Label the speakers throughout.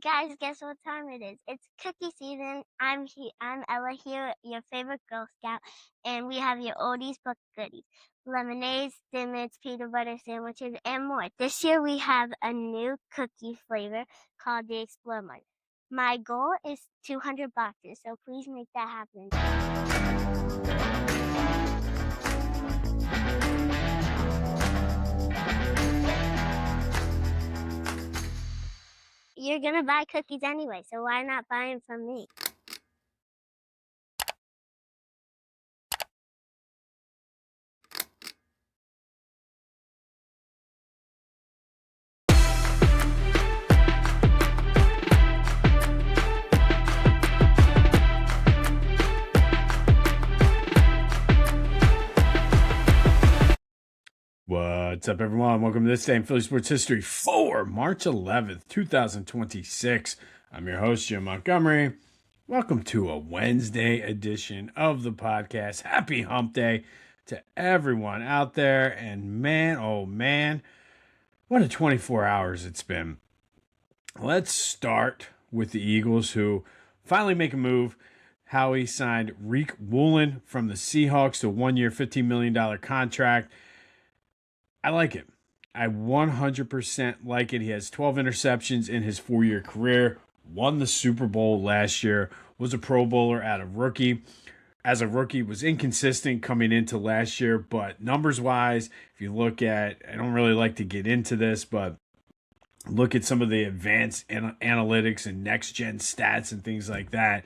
Speaker 1: Guys, guess what time it is? It's cookie season. I'm Ella here, your favorite Girl Scout, and we have your oldies but goodies. Lemonades, Dimmits, peanut butter sandwiches, and more. This year we have a new cookie flavor called the Explore Mug. My goal is 200 boxes, so please make that happen. You're gonna buy cookies anyway, so why not buy them from me?
Speaker 2: What's up, everyone? Welcome to this day in Philly sports history for March 11th, 2026. I'm your host, Jim Montgomery. Welcome to a Wednesday edition of the podcast. Happy hump day to everyone out there. And man, oh man, what a 24 hours it's been. Let's start with the Eagles, who finally make a move. Howie signed Riq Woolen from the Seahawks to a 1-year, $15 million contract. I like it. I 100% like it. He has 12 interceptions in his 4-year career, won the Super Bowl last year, was a Pro Bowler as a rookie, was inconsistent coming into last year, but numbers-wise, if you look at, I don't really like to get into this, but look at some of the advanced analytics and next-gen stats and things like that.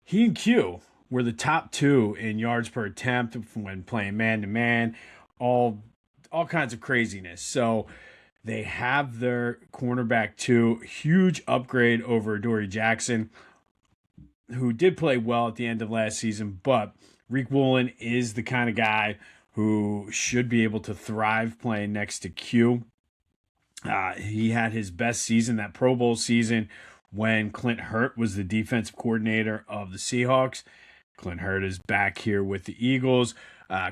Speaker 2: He and Q were the top two in yards per attempt when playing man-to-man, all kinds of craziness. So they have their cornerback too. Huge upgrade over Dory Jackson, who did play well at the end of last season, but Riq Woolen is the kind of guy who should be able to thrive playing next to Q. He had his best season, that Pro Bowl season, when Clint Hurt was the defensive coordinator of the Seahawks. Clint Hurt is back here with the Eagles.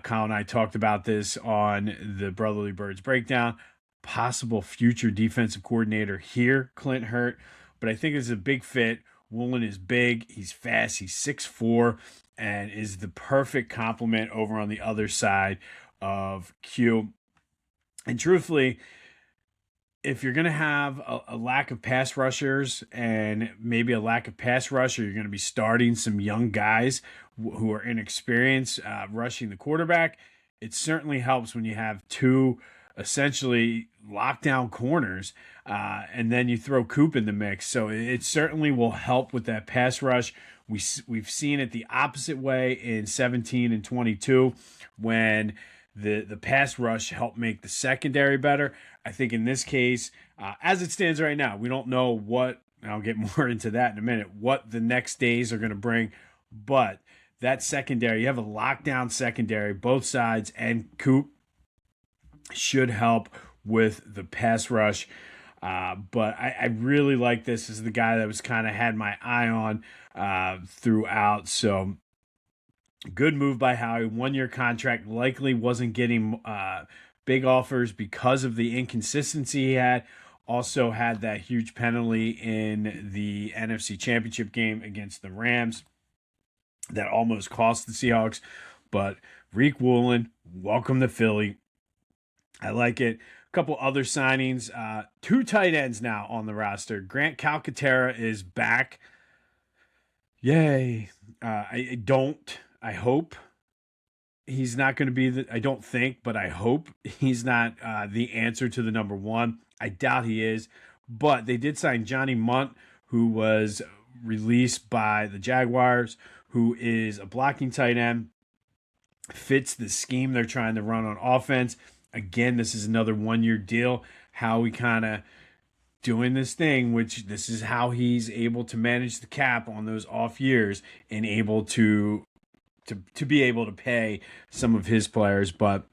Speaker 2: Kyle and I talked about this on the Brotherly Birds breakdown. Possible future defensive coordinator here, Clint Hurt. But I think it's a big fit. Woolen is big. He's fast. He's 6'4", and is the perfect complement over on the other side of Q. And truthfully, if you're going to have a lack of pass rushers and maybe a lack of pass rush, or you're going to be starting some young guys who are inexperienced rushing the quarterback, it certainly helps when you have two essentially lockdown corners, and then you throw Coop in the mix. So it certainly will help with that pass rush. We've seen it the opposite way in 17 and 22 when the pass rush helped make the secondary better. I think in this case, as it stands right now, we don't know what, and I'll get more into that in a minute, what the next days are going to bring. But that secondary, you have a lockdown secondary, both sides, and Coop should help with the pass rush. But I really like this. This is the guy that was kind of had my eye on throughout. So good move by Howie. 1-year contract, likely wasn't getting big offers because of the inconsistency he had. Also had that huge penalty in the NFC Championship game against the Rams that almost cost the Seahawks. But Riq Woolen, welcome to Philly. I like it. A couple other signings. 2 tight ends now on the roster. Grant Calcaterra is back. Yay. I hope he's not going to be I don't think, but I hope he's not the answer to the number one. I doubt he is, but they did sign Johnny Munt, who was released by the Jaguars, who is a blocking tight end, fits the scheme they're trying to run on offense. Again, this is another 1-year deal. Howie kind of doing this thing, which this is how he's able to manage the cap on those off years and able to be able to pay some of his players. But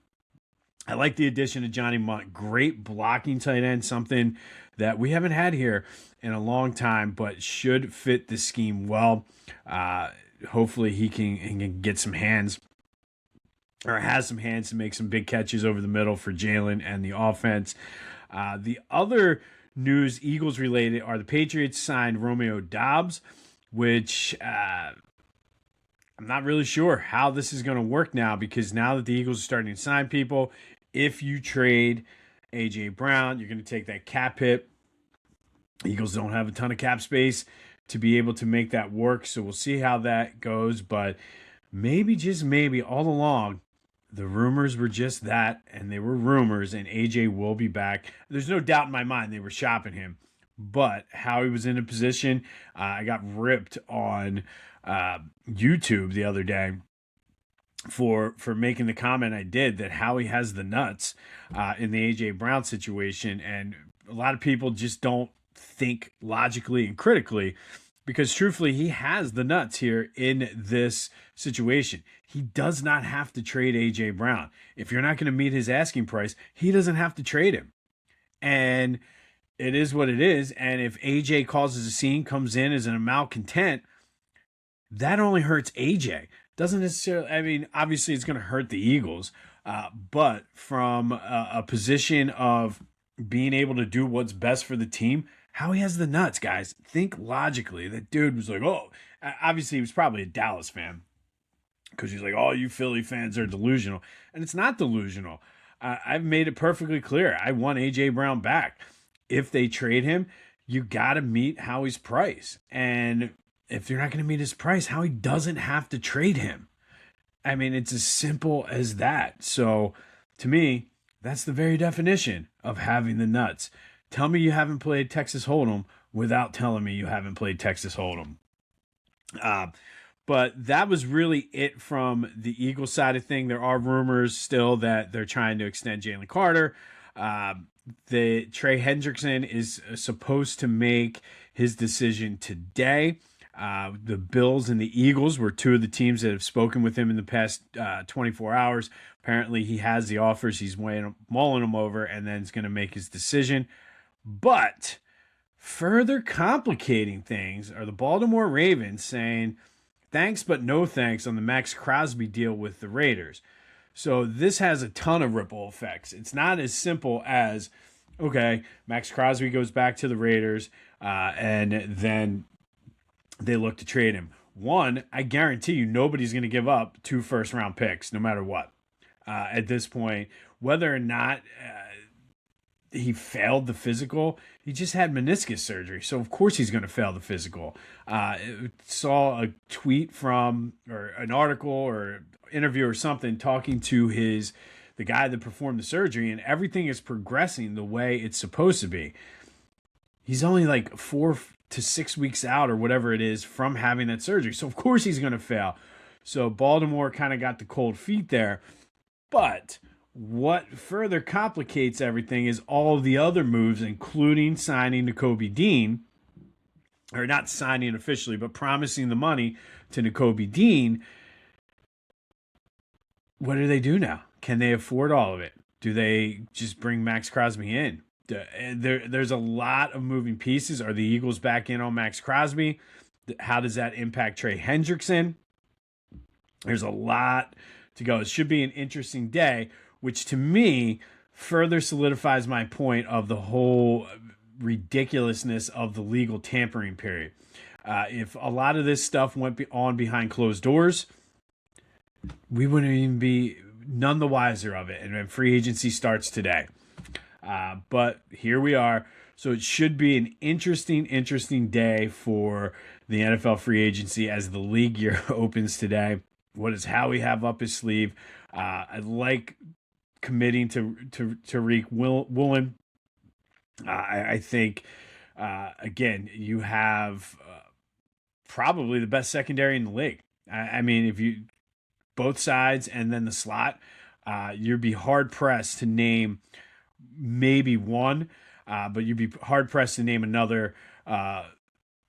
Speaker 2: I like the addition of Johnny Munt. Great blocking tight end, something that we haven't had here in a long time, but should fit the scheme well. Hopefully he can get some hands, or has some hands to make some big catches over the middle for Jalen and the offense. The other news, Eagles related, are the Patriots signed Romeo Doubs, which I'm not really sure how this is going to work now, because now that the Eagles are starting to sign people, if you trade A.J. Brown, you're going to take that cap hit. Eagles don't have a ton of cap space to be able to make that work, so we'll see how that goes. But maybe, just maybe, all along, the rumors were just that, and they were rumors, and AJ will be back. There's no doubt in my mind they were shopping him, but how he was in a position, I got ripped on YouTube the other day for making the comment I did, that Howie has the nuts in the AJ Brown situation, and a lot of people just don't think logically and critically, because truthfully, he has the nuts here in this situation. He does not have to trade AJ Brown. If you're not going to meet his asking price, he doesn't have to trade him. And it is what it is. And if AJ causes a scene, comes in as an malcontent, that only hurts AJ. Doesn't necessarily, I mean, obviously it's going to hurt the Eagles, but from a position of being able to do what's best for the team, Howie has the nuts, guys. Think logically. That dude was like, oh, obviously he was probably a Dallas fan, because he's like, oh, you Philly fans are delusional. And it's not delusional. I've made it perfectly clear. I want A.J. Brown back. If they trade him, you got to meet Howie's price. And if you're not going to meet his price, Howie doesn't have to trade him. I mean, it's as simple as that. So to me, that's the very definition of having the nuts. Tell me you haven't played Texas Hold'em without telling me you haven't played Texas Hold'em. But that was really it from the Eagles side of thing. There are rumors still that they're trying to extend Jalen Carter. The Trey Hendrickson is supposed to make his decision today. The Bills and the Eagles were two of the teams that have spoken with him in the past 24 hours. Apparently, he has the offers. He's mulling them over, and then he's going to make his decision. But further complicating things are the Baltimore Ravens saying thanks but no thanks on the Max Crosby deal with the Raiders. So this has a ton of ripple effects. It's not as simple as, okay, Max Crosby goes back to the Raiders, and then they look to trade him. One, I guarantee you nobody's going to give up 2 first-round picks, no matter what. At this point, whether or not he failed the physical, he just had meniscus surgery, so of course he's going to fail the physical. Saw a tweet from, or an article or interview or something, talking to the guy that performed the surgery, and everything is progressing the way it's supposed to be. He's only like 4 to 6 weeks out or whatever it is from having that surgery, so of course he's going to fail. So Baltimore kind of got the cold feet there. But what further complicates everything is all the other moves, including signing Nakobe Dean, or not signing officially, but promising the money to Nakobe Dean. What do they do now? Can they afford all of it? Do they just bring Max Crosby in? There's a lot of moving pieces. Are the Eagles back in on Max Crosby? How does that impact Trey Hendrickson? There's a lot to go. It should be an interesting day, which to me further solidifies my point of the whole ridiculousness of the legal tampering period. If a lot of this stuff went on behind closed doors, we wouldn't even be none the wiser of it. And free agency starts today. But here we are. So it should be an interesting day for the NFL free agency as the league year opens today. What does Howie have up his sleeve? I like committing to Riq Woolen. I think, again, you have probably the best secondary in the league. I mean, if you both sides and then the slot, you'd be hard pressed to name maybe one, but you'd be hard pressed to name another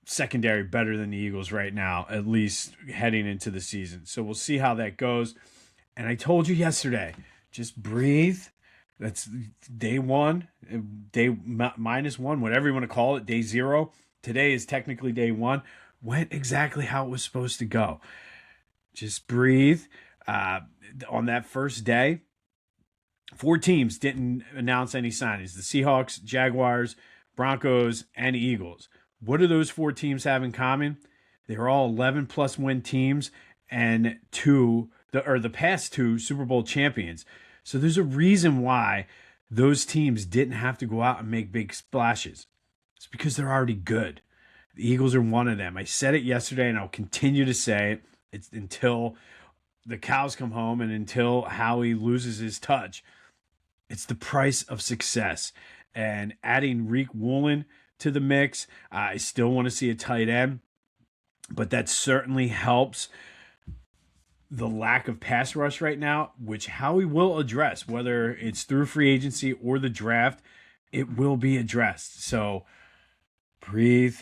Speaker 2: secondary better than the Eagles right now, at least heading into the season. So we'll see how that goes. And I told you yesterday, just breathe. That's day one, day -1, whatever you want to call it, day 0. Today is technically day 1. Went exactly how it was supposed to go. Just breathe. On that first day, 4 teams didn't announce any signings. The Seahawks, Jaguars, Broncos, and Eagles. What do those 4 teams have in common? They're all 11-plus win teams and the past 2 Super Bowl champions. So there's a reason why those teams didn't have to go out and make big splashes. It's because they're already good. The Eagles are one of them. I said it yesterday, and I'll continue to say it. It's until the cows come home and until Howie loses his touch. It's the price of success. And adding Riq Woolen to the mix, I still want to see a tight end, but that certainly helps the lack of pass rush right now, which Howie will address, whether it's through free agency or the draft. It will be addressed. So breathe,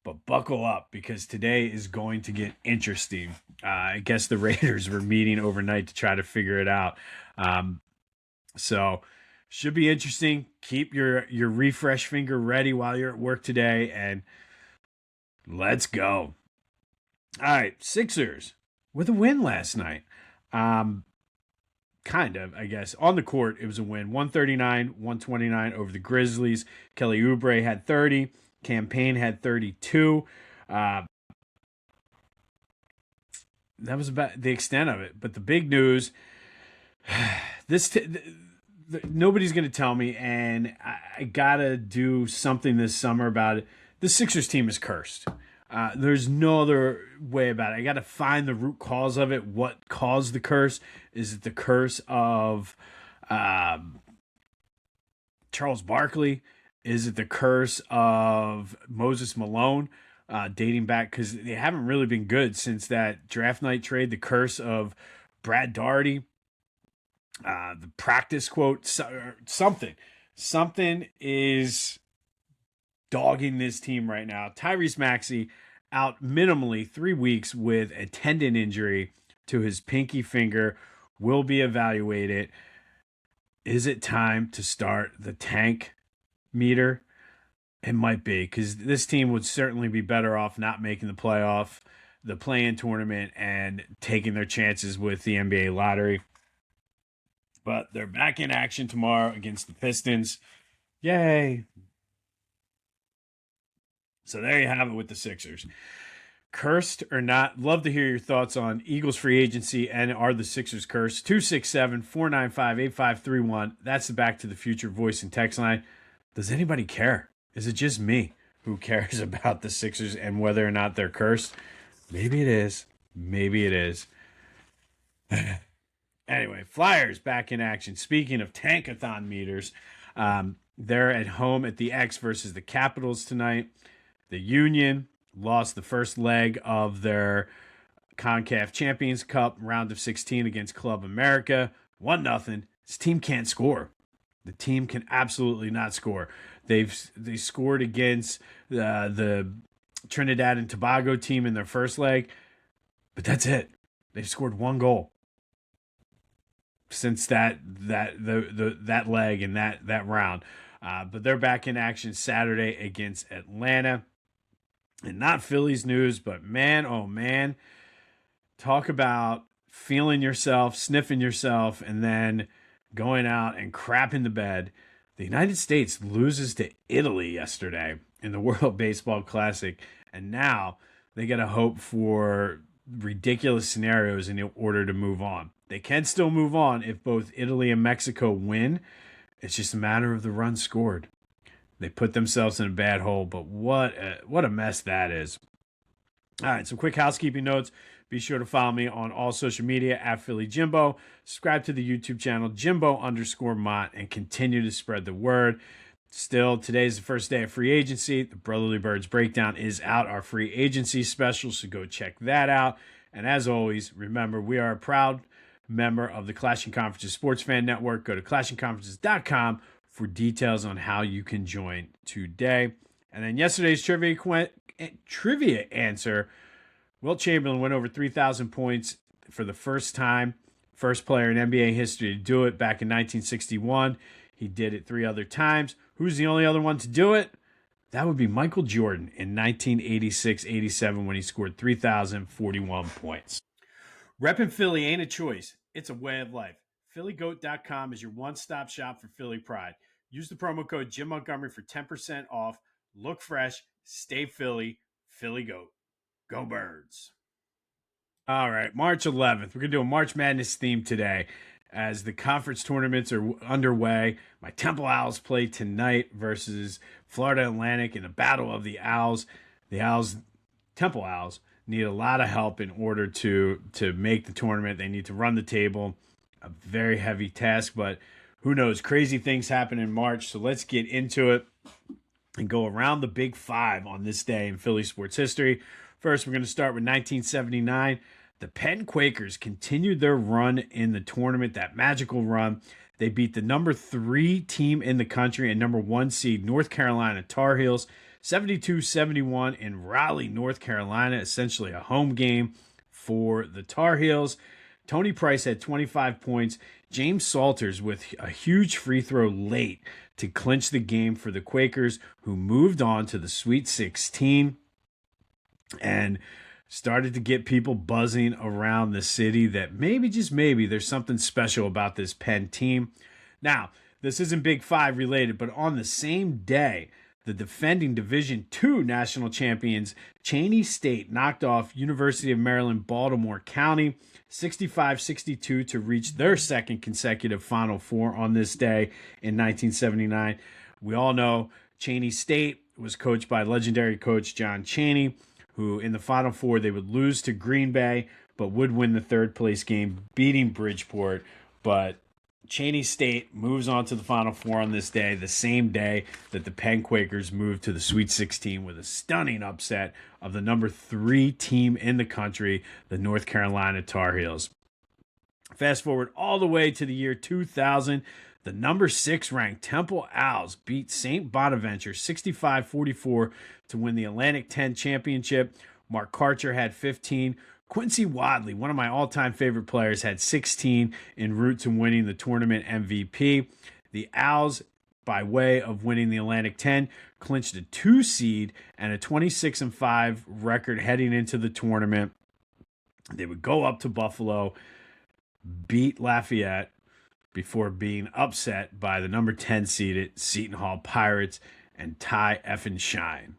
Speaker 2: but buckle up, because today is going to get interesting. I guess the Raiders were meeting overnight to try to figure it out. So should be interesting. Keep your refresh finger ready while you're at work today, and let's go. All right, Sixers with a win last night. Kind of, I guess. On the court, it was a win. 139-129 over the Grizzlies. Kelly Oubre had 30. Campaign had 32. That was about the extent of it. But the big news, nobody's going to tell me, and I got to do something this summer about it. The Sixers team is cursed. There's no other way about it. I got to find the root cause of it. What caused the curse? Is it the curse of Charles Barkley? Is it the curse of Moses Malone, dating back? Because they haven't really been good since that draft night trade. The curse of Brad Daugherty, the practice quote, something. Something is dogging this team right now. Tyrese Maxey out minimally 3 weeks with a tendon injury to his pinky finger, will be evaluated. Is it time to start the tank meter? It might be, because this team would certainly be better off not making the play-in tournament, and taking their chances with the NBA lottery. But they're back in action tomorrow against the Pistons. Yay. So there you have it with the Sixers. Cursed or not, love to hear your thoughts on Eagles free agency and are the Sixers cursed. 267-495-8531. That's the Back to the Future voice and text line. Does anybody care? Is it just me who cares about the Sixers and whether or not they're cursed? Maybe it is. Maybe it is. Anyway, Flyers back in action. Speaking of tankathon meters, they're at home at the X versus the Capitals tonight. The Union lost the first leg of their CONCACAF Champions Cup round of 16 against Club America. 1-0. This team can't score. The team can absolutely not score. They scored against the Trinidad and Tobago team in their first leg, but that's it. They've scored 1 goal since that leg and that round. But they're back in action Saturday against Atlanta. And not Phillies news, but man, oh man, talk about feeling yourself, sniffing yourself, and then going out and crapping the bed. The United States loses to Italy yesterday in the World Baseball Classic, and now they got to hope for ridiculous scenarios in order to move on. They can still move on if both Italy and Mexico win. It's just a matter of the runs scored. They put themselves in a bad hole, but what a mess that is. All right, some quick housekeeping notes. Be sure to follow me on all social media at Philly Jimbo. Subscribe to the YouTube channel, Jimbo_Mott, and continue to spread the word. Still, today's the first day of free agency. The Brotherly Birds Breakdown is out, our free agency special, so go check that out. And as always, remember, we are a proud member of the Clashing Conferences Sports Fan Network. Go to clashingconferences.com for details on how you can join today. And then yesterday's trivia answer, Wilt Chamberlain went over 3,000 points for the first time. First player in NBA history to do it back in 1961. He did it 3 other times. Who's the only other one to do it? That would be Michael Jordan in 1986-87 when he scored 3,041 points. Reppin' Philly ain't a choice. It's a way of life. PhillyGoat.com is your one-stop shop for Philly pride. Use the promo code Jim Montgomery for 10% off. Look fresh, stay Philly, Philly Goat. Go Birds. All right, March 11th. We're going to do a March Madness theme today as the conference tournaments are underway. My Temple Owls play tonight versus Florida Atlantic in the Battle of the Owls. The Temple Owls, need a lot of help in order to make the tournament. They need to run the table. A very heavy task, but who knows? Crazy things happen in March. So let's get into it and go around the Big Five on this day in Philly sports history. First, we're going to start with 1979. The Penn Quakers continued their run in the tournament, that magical run. They beat the number 3 team in the country and number 1 seed North Carolina Tar Heels 72-71 in Raleigh, North Carolina, essentially a home game for the Tar Heels. Tony Price had 25 points. James Salters with a huge free throw late to clinch the game for the Quakers, who moved on to the Sweet 16 and started to get people buzzing around the city that maybe, just maybe, there's something special about this Penn team. Now, this isn't Big Five related, but on the same day, the defending Division II national champions Cheyney State knocked off University of Maryland Baltimore County 65-62 to reach their second consecutive Final Four on this day in 1979. We all know Cheyney State was coached by legendary coach John Chaney, who in the Final Four they would lose to Green Bay, but would win the third place game, beating Bridgeport. But Cheyney State moves on to the Final Four on this day, the same day that the Penn Quakers moved to the Sweet 16 with a stunning upset of the number 3 team in the country, the North Carolina Tar Heels. Fast forward all the way to the year 2000, the number 6 ranked Temple Owls beat St. Bonaventure 65-44 to win the Atlantic 10 championship. Mark Karcher had 15. Quincy Wadley, one of my all-time favorite players, had 16 en route to winning the tournament MVP. The Owls, by way of winning the Atlantic 10, clinched a 2 seed and a 26-5 record heading into the tournament. They would go up to Buffalo, beat Lafayette before being upset by the number 10 seeded Seton Hall Pirates and Ty effing Shine.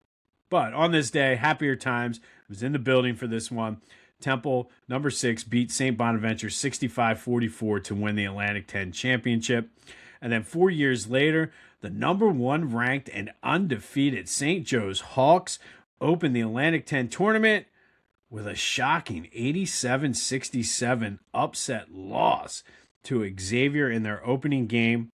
Speaker 2: But on this day, happier times. I was in the building for this one. Temple, number 6, beat St. Bonaventure 65-44 to win the Atlantic 10 championship. And then 4 years later, the number 1 ranked and undefeated St. Joe's Hawks opened the Atlantic 10 tournament with a shocking 87-67 upset loss to Xavier in their opening game.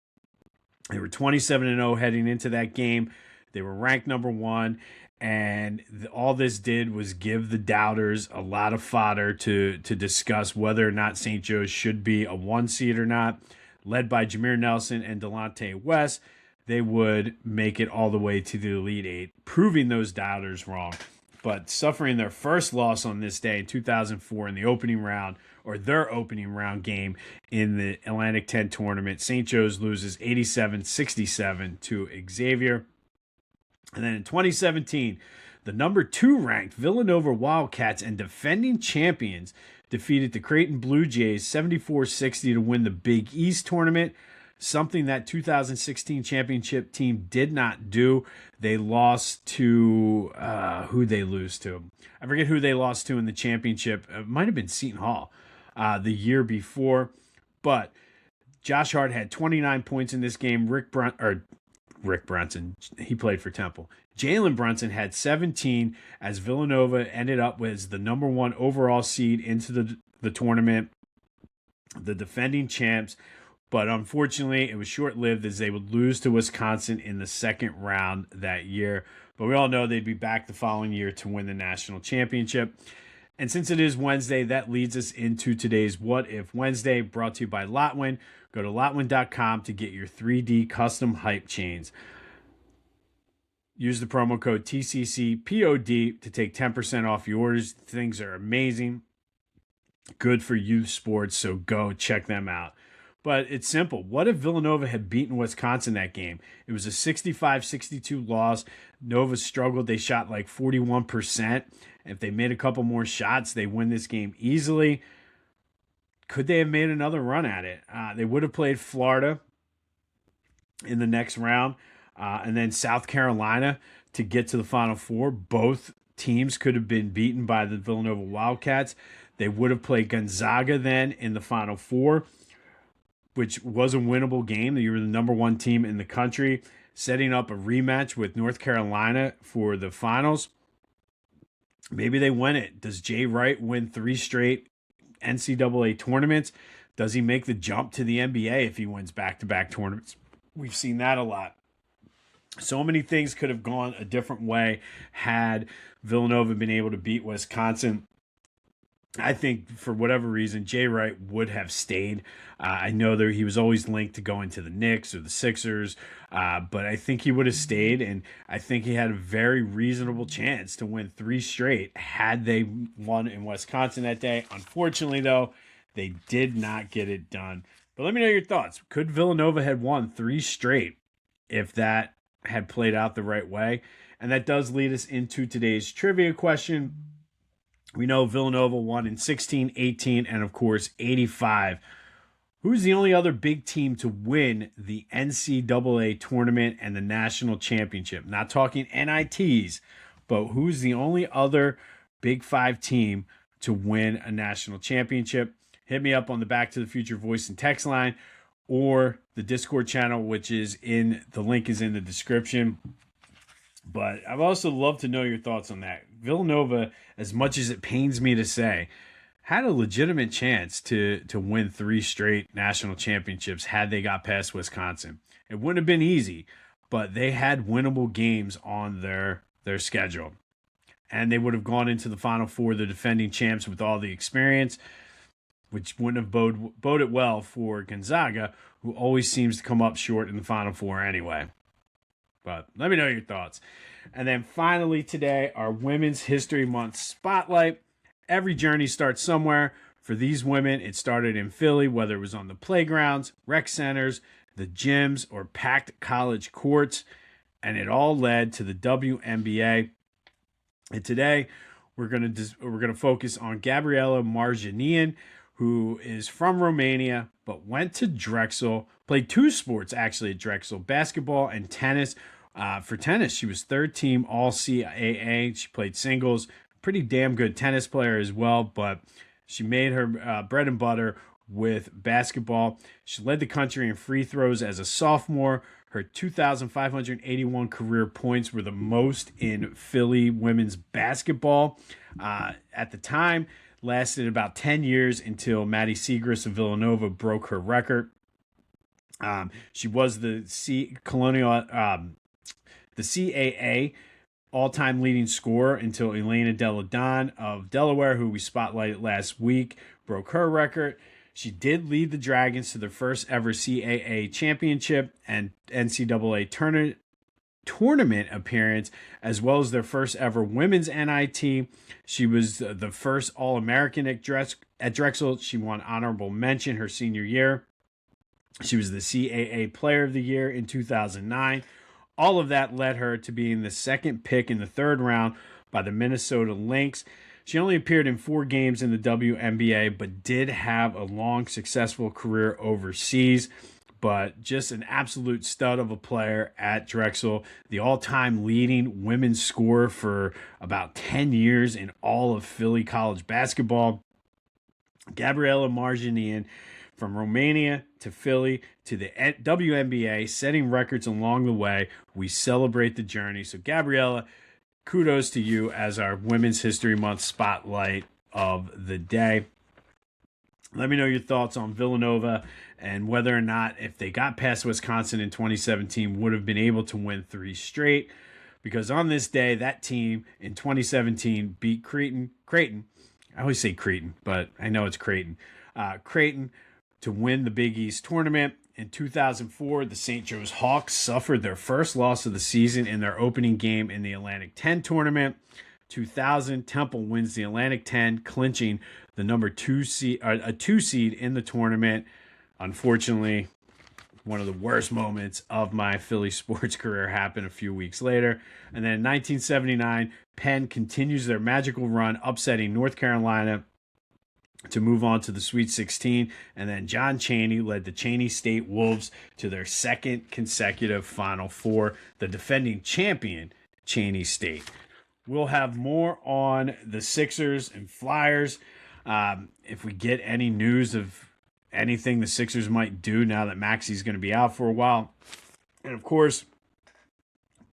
Speaker 2: They were 27-0 heading into that game. They were ranked number 1. And all this did was give the doubters a lot of fodder to discuss whether or not St. Joe's should be a 1 seed or not. Led by Jameer Nelson and Delonte West, they would make it all the way to the Elite 8, proving those doubters wrong. But suffering their first loss on this day in 2004 in the opening round, or their opening round game in the Atlantic 10 tournament, St. Joe's loses 87-67 to Xavier. And then in 2017, the number 2 ranked Villanova Wildcats and defending champions defeated the Creighton Blue Jays 74-60 to win the Big East tournament, something that 2016 championship team did not do. They lost to, who'd they lose to? I forget who they lost to in the championship. It might have been Seton Hall the year before. But Josh Hart had 29 points in this game. Rick Brunson, he played for Temple. Jalen Brunson had 17 as Villanova ended up with the number 1 overall seed into the tournament, the defending champs. But unfortunately, it was short-lived as they would lose to Wisconsin in the second round that year. But we all know they'd be back the following year to win the national championship. And since it is Wednesday, that leads us into today's What If Wednesday, brought to you by Lotwin. Go to lotwin.com to get your 3D custom hype chains. Use the promo code TCCPOD to take 10% off your orders. Things are amazing. Good for youth sports, so go check them out. But it's simple. What if Villanova had beaten Wisconsin that game? It was a 65-62 loss. Nova struggled. They shot like 41%. If they made a couple more shots, they win this game easily. Could they have made another run at it? They would have played Florida in the next round. And then South Carolina to get to the Final Four. Both teams could have been beaten by the Villanova Wildcats. They would have played Gonzaga then in the Final Four, which was a winnable game. You were the number one team in the country, setting up a rematch with North Carolina for the finals. Maybe they win it. Does Jay Wright win 3 straight NCAA tournaments? Does he make the jump to the NBA if he wins back-to-back tournaments? We've seen that a lot. So many things could have gone a different way had Villanova been able to beat Wisconsin. I think for whatever reason, Jay Wright would have stayed. I know that he was always linked to going to the Knicks or the Sixers, but I think he would have stayed, and I think he had a very reasonable chance to win 3 straight had they won in Wisconsin that day. Unfortunately, though, they did not get it done. But let me know your thoughts. Could Villanova have won 3 straight if that had played out the right way? And that does lead us into today's trivia question. We know Villanova won in 16, 18, and of course 85. Who's the only other big team to win the NCAA tournament and the national championship? Not talking NITs, but who's the only other Big 5 team to win a national championship? Hit me up on the Back to the Future voice and text line or the Discord channel, which is the link is in the description. But I'd also love to know your thoughts on that. Villanova, as much as it pains me to say, had a legitimate chance to win 3 straight national championships had they got past Wisconsin. It wouldn't have been easy, but they had winnable games on their schedule. And they would have gone into the Final Four, the defending champs, with all the experience, which wouldn't have boded well for Gonzaga, who always seems to come up short in the Final Four anyway. But let me know your thoughts. And then finally today, our Women's History Month Spotlight. Every journey starts somewhere. For these women, it started in Philly, whether it was on the playgrounds, rec centers, the gyms, or packed college courts. And it all led to the WNBA. And today, we're gonna focus on Gabriella Marginean, who is from Romania, but went to Drexel, played 2 sports actually at Drexel, basketball and tennis. For tennis, she was 3rd team All-CAA. She played singles, pretty damn good tennis player as well, but she made her bread and butter with basketball. She led the country in free throws as a sophomore. Her 2,581 career points were the most in Philly women's basketball. At the time, lasted about 10 years until Maddie Segrist of Villanova broke her record. She was the CAA all-time leading scorer until Elena Delle Donne of Delaware, who we spotlighted last week, broke her record. She did lead the Dragons to their first ever CAA championship and NCAA tournament appearance, as well as their first ever women's NIT. She was the first All-American at Drexel. She won honorable mention her senior year. She was the CAA Player of the Year in 2009. All of that led her to being the 2nd pick in the 3rd round by the Minnesota Lynx. She only appeared in 4 games in the WNBA, but did have a long, successful career overseas. But just an absolute stud of a player at Drexel, the all-time leading women's scorer for about 10 years in all of Philly college basketball. Gabriella Marginean, from Romania to Philly to the WNBA, setting records along the way. We celebrate the journey. So, Gabriella, kudos to you as our Women's History Month Spotlight of the day. Let me know your thoughts on Villanova and whether or not, if they got past Wisconsin in 2017, would have been able to win 3 straight. Because on this day, that team in 2017 beat Creighton. I always say Creighton, but I know it's Creighton. Creighton to win the Big East tournament. In 2004, the St. Joe's Hawks suffered their first loss of the season in their opening game in the Atlantic 10 tournament. 2000, Temple wins the Atlantic 10, clinching the number 2 seed, a 2 seed in the tournament. Unfortunately, one of the worst moments of my Philly sports career happened a few weeks later. And then in 1979, Penn continues their magical run, upsetting North Carolina to move on to the Sweet 16. And then John Chaney led the Chaney State Wolves to their second consecutive Final Four, the defending champion, Chaney State. We'll have more on the Sixers and Flyers. If we get any news of anything the Sixers might do now that Maxi's going to be out for a while. And of course,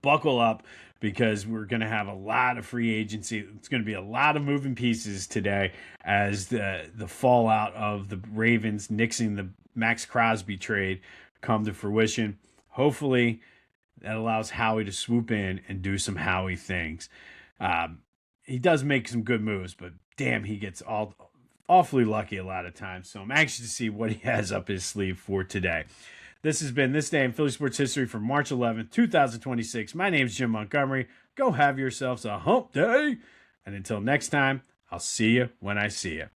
Speaker 2: buckle up because we're going to have a lot of free agency. It's going to be a lot of moving pieces today as the fallout of the Ravens nixing the Max Crosby trade come to fruition. Hopefully, that allows Howie to swoop in and do some Howie things. He does make some good moves, but damn, he gets awfully lucky a lot of times. So I'm anxious to see what he has up his sleeve for today. This has been This Day in Philly Sports History for March 11th, 2026. My name is Jim Montgomery. Go have yourselves a hump day. And until next time, I'll see you when I see you.